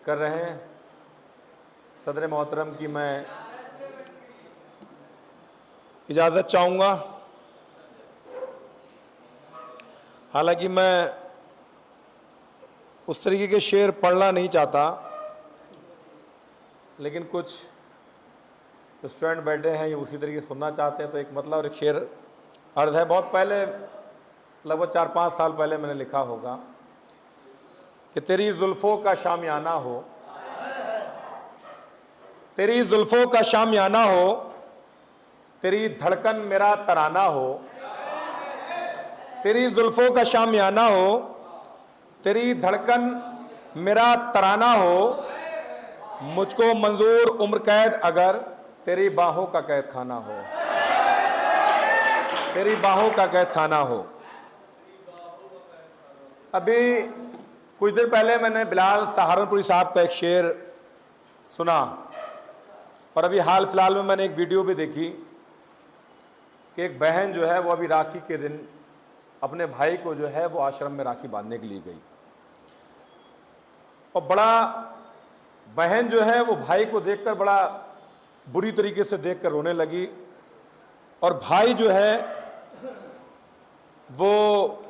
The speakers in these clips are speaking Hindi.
कर रहे हैं सदर मोहतरम की मैं इजाज़त चाहूँगा। हालांकि मैं उस तरीके के शेर पढ़ना नहीं चाहता, लेकिन कुछ स्टूडेंट बैठे हैं ये उसी तरीके सुनना चाहते हैं, तो एक मतलब और एक शेर अर्ज है। बहुत पहले, लगभग 4-5 साल पहले मैंने लिखा होगा कि तेरी जुल्फ़ों का शामियाना हो, तेरी जुल्फ़ों का शामियाना हो, तेरी धड़कन मेरा तराना हो, तेरी जुल्फ़ों का शामियाना हो, तेरी धड़कन मेरा तराना हो, मुझको मंजूर उम्र कैद अगर तेरी बाहों का कैद खाना हो, तेरी बाहों का कैद खाना हो। अभी कुछ देर पहले मैंने बिलाल सहारनपुरी साहब का एक शेर सुना, और अभी हाल फिलहाल में मैंने एक वीडियो भी देखी कि एक बहन जो है वो अभी राखी के दिन अपने भाई को जो है वो आश्रम में राखी बांधने के लिए गई, और बड़ा बहन जो है वो भाई को देखकर बड़ा बुरी तरीके से देखकर रोने लगी, और भाई जो है वो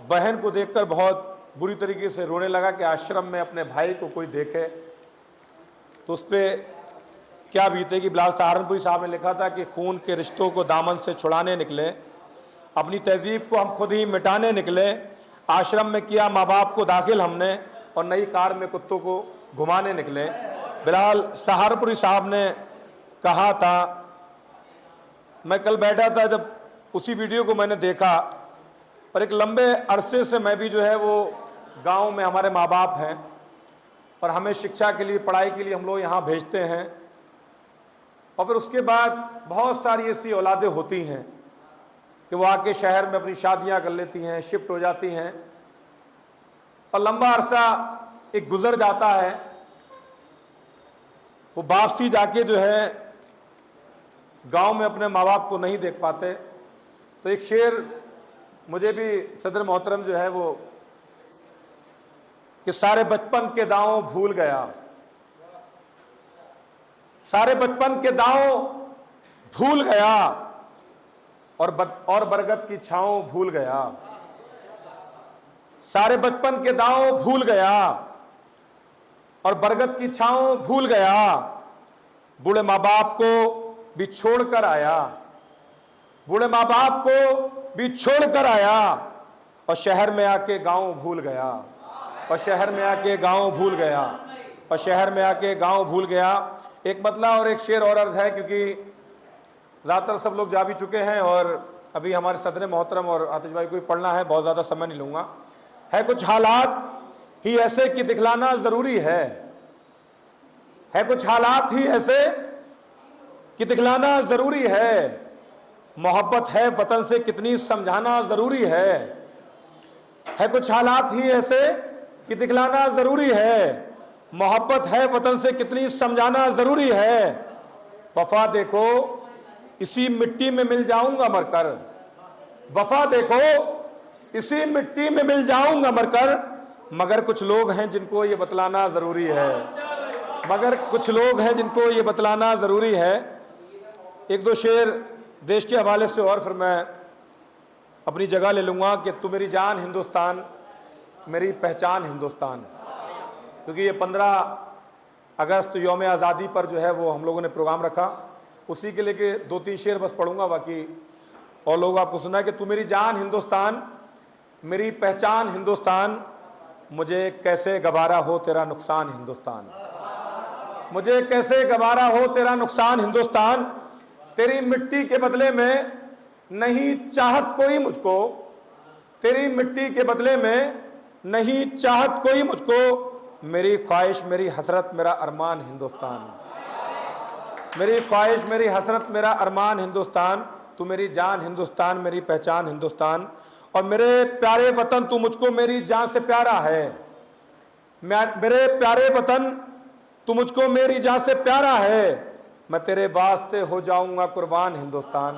बहन को देखकर बहुत बुरी तरीके से रोने लगा कि आश्रम में अपने भाई को कोई देखे तो उस पर क्या बीतेगी। बिलाल सहारनपुरी साहब ने लिखा था कि खून के रिश्तों को दामन से छुड़ाने निकले, अपनी तहजीब को हम खुद ही मिटाने निकले, आश्रम में किया माँ बाप को दाखिल हमने, और नई कार में कुत्तों को घुमाने निकले। बिलाल सहारनपुरी साहब ने कहा था, मैं कल बैठा था जब उसी वीडियो को मैंने देखा, और एक लंबे अरसे से मैं भी जो है वो गांव में हमारे माँ बाप हैं और हमें शिक्षा के लिए, पढ़ाई के लिए हम लोग यहाँ भेजते हैं, और फिर उसके बाद बहुत सारी ऐसी औलादें होती हैं कि वो आके शहर में अपनी शादियाँ कर लेती हैं, शिफ्ट हो जाती हैं, और लंबा अरसा एक गुजर जाता है, वो वापसी जाके जो है गांव में अपने माँ बाप को नहीं देख पाते। तो एक शेर मुझे भी सदर मोहतरम जो है वो कि सारे बचपन के दांव भूल गया, सारे बचपन के दांव भूल गया, और बरगद की छांव भूल गया, सारे बचपन के दांव भूल गया और बरगद की छांव भूल गया, बूढ़े माँ बाप को भी छोड़कर आया, बूढ़े माँ बाप को भी छोड़कर आया, और शहर में आके गांव भूल गया, और शहर में आके गांव भूल गया, और शहर में आके गांव भूल गया। एक मतला और एक शेर और अर्ज है, क्योंकि ज़्यादातर सब लोग जा भी चुके हैं और अभी हमारे सदर मोहतरम और आतिश भाई को भी पढ़ना है, बहुत ज़्यादा समय नहीं लूँगा। है कुछ हालात ही ऐसे कि दिखलाना ज़रूरी है कुछ हालात ही ऐसे कि दिखलाना ज़रूरी है, मोहब्बत है वतन से कितनी समझाना ज़रूरी है कुछ हालात ही ऐसे कि दिखलाना ज़रूरी है, मोहब्बत है वतन से कितनी समझाना ज़रूरी है, वफा देखो इसी मिट्टी में मिल जाऊंगा मरकर, वफा देखो इसी मिट्टी में मिल जाऊंगा मरकर, मगर कुछ लोग हैं जिनको ये बतलाना ज़रूरी है, मगर कुछ लोग हैं जिनको ये बतलाना ज़रूरी है। एक दो शेर देश के हवाले से और फिर मैं अपनी जगह ले लूँगा कि तू मेरी जान हिंदुस्तान, मेरी पहचान हिंदुस्तान, क्योंकि ये 15 अगस्त यौम आज़ादी पर जो है वो हम लोगों ने प्रोग्राम रखा, उसी के लेके 2-3 शेर बस पढ़ूंगा, बाकी और लोग आपको सुना है कि तू मेरी जान हिंदुस्तान, मेरी पहचान हिंदुस्तान, मुझे कैसे गवारा हो तेरा नुकसान हिंदुस्तान, मुझे कैसे गवारा हो तेरा नुकसान हिंदुस्तान, तेरी मिट्टी के बदले में नहीं चाहत कोई मुझको, तेरी मिट्टी के बदले में नहीं चाहत कोई मुझको, मेरी ख्वाहिश मेरी हसरत मेरा अरमान हिंदुस्तान, मेरी ख्वाहिश मेरी हसरत मेरा अरमान हिंदुस्तान, तू मेरी जान हिंदुस्तान, मेरी पहचान हिंदुस्तान, और मेरे प्यारे वतन तू मुझको मेरी जान से प्यारा है, मेरे प्यारे वतन तू मुझको मेरी जान से प्यारा है, मैं तेरे वास्ते हो जाऊंगा कुर्बान हिंदुस्तान,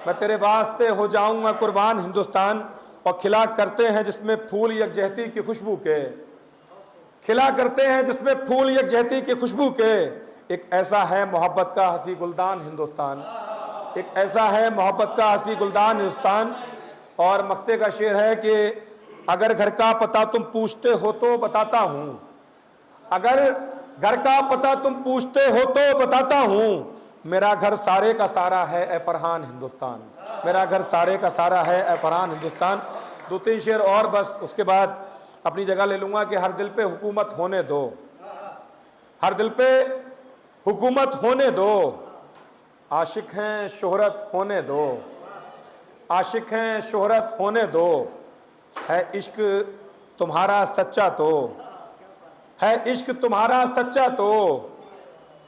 मैं तेरे वास्ते हो जाऊंगा कुर्बान हिंदुस्तान, और खिला करते हैं जिसमें फूल यकजहती की खुशबू के, खिला करते हैं जिसमें फूल यकजहती की खुशबू के। एक ऐसा है मोहब्बत का हंसी गुलदान हिंदुस्तान, एक ऐसा है मोहब्बत का हंसी गुलदान हिंदुस्तान। और मक्ते का शेर है कि अगर घर का पता तुम पूछते हो तो बताता हूं, अगर घर का पता तुम पूछते हो तो बताता हूं, मेरा घर सारे का सारा है ए फरहान हिंदुस्तान, मेरा घर सारे का सारा है ए फरहान हिंदुस्तान। 2-3 शेर और बस उसके बाद अपनी जगह ले लूंगा कि हर दिल पे हुकूमत होने दो, हर दिल पे हुकूमत होने दो, आशिक हैं शोहरत होने दो, आशिक हैं शोहरत होने दो, है इश्क तुम्हारा सच्चा तो, है इश्क तुम्हारा सच्चा तो,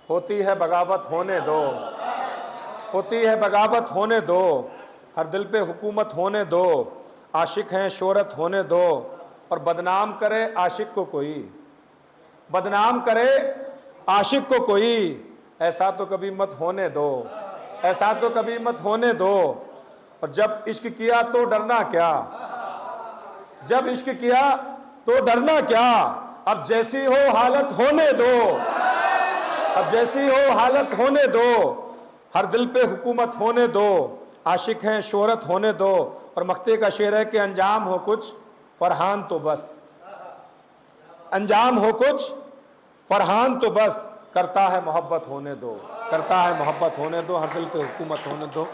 होती है बगावत होने दो, होती है बगावत होने दो, हर दिल पे हुकूमत होने दो, आशिक हैं शोहरत होने दो। और बदनाम करे आशिक को कोई, बदनाम करे आशिक को कोई, ऐसा तो कभी मत होने दो, ऐसा तो कभी मत होने दो। और जब इश्क किया तो डरना क्या, जब इश्क किया तो डरना क्या, अब जैसी हो हालत होने दो, अब जैसी हो हालत होने दो, हर दिल पे हुकूमत होने दो, आशिक हैं शोहरत होने दो। और मक्ते का शेर है कि अंजाम हो कुछ फरहान तो बस, अंजाम हो कुछ फरहान तो बस, करता है मोहब्बत होने दो, करता है मोहब्बत होने दो, हर दिल पे हुकूमत होने दो।